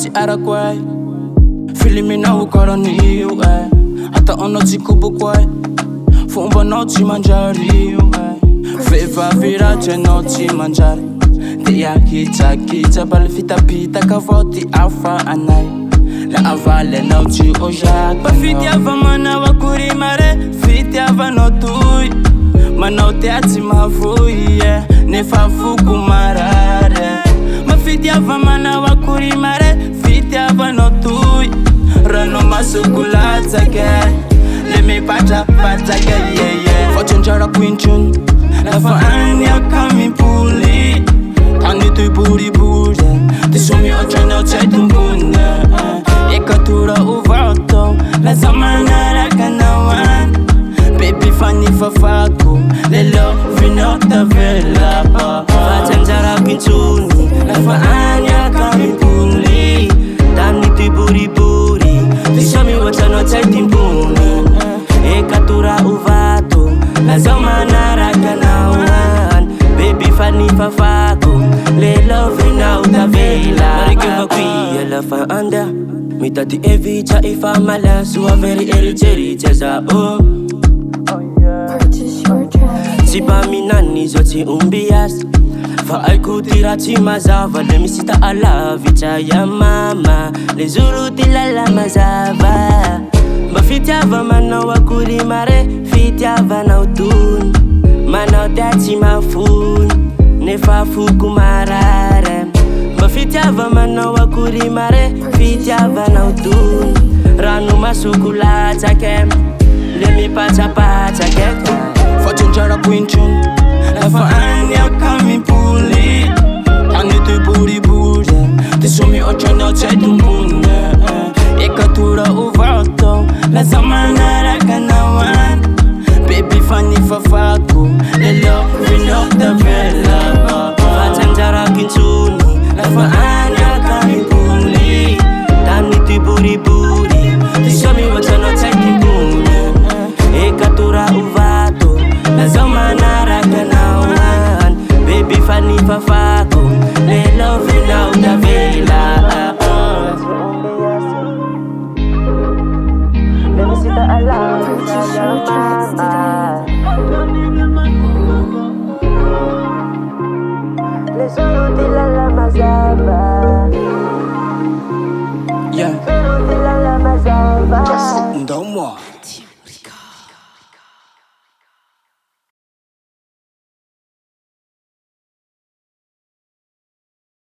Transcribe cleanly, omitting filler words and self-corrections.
sy arako ay Filimina karan'io ay Ataonao tsy koboko ay Fombanao tsy manjary ay Vehivavy ratsy anao tsy manjary Dia kitsakitsa bala fitapitaka avao ty afa anay La avaly anao tsy ozak Ba fitiava manao akory mare Fitiavanao toy Manao tia tsy mavoy Nefa foko marare Ma fitiava manao akory mare Fitiavanao toy Rano masokulatsake Le mipatrapatsake Fotsi anjarako intsony Lafa any akami puli Tany toy boribory Ty somi otranao tsy tumbony Ekatura uvato Laza manaraka nawan Baby fani fafako Lelo vino tavela Fotsi anjarako intsony Lafa any akami puli Tany toy boribory Ty somi otranao tsy tumbony Ekatura uvato Laza manaraka nawan Baby fani fafako Lelo vino tavela Marikeva kuya lafa anda Mitati evicha ifa mala Sua very ericheri za o Sipa minani zoti umbias Fa aiku tirati mazava Le misita ala vicha ya mama Le zuru tilala mazava Ba fitiava manao akuri mare Fitiava na utun Manao tati mafun Nefa fuku marare Ba fitiava manao akuri mare Fitiava na utun Rano masukulatsake Le mipatrapatsake Fotsi anjarako intsony Lafa any akami puli Tany toy boribory Ty somi otranao tsy tumbony Ekatura uvato Laza manaraka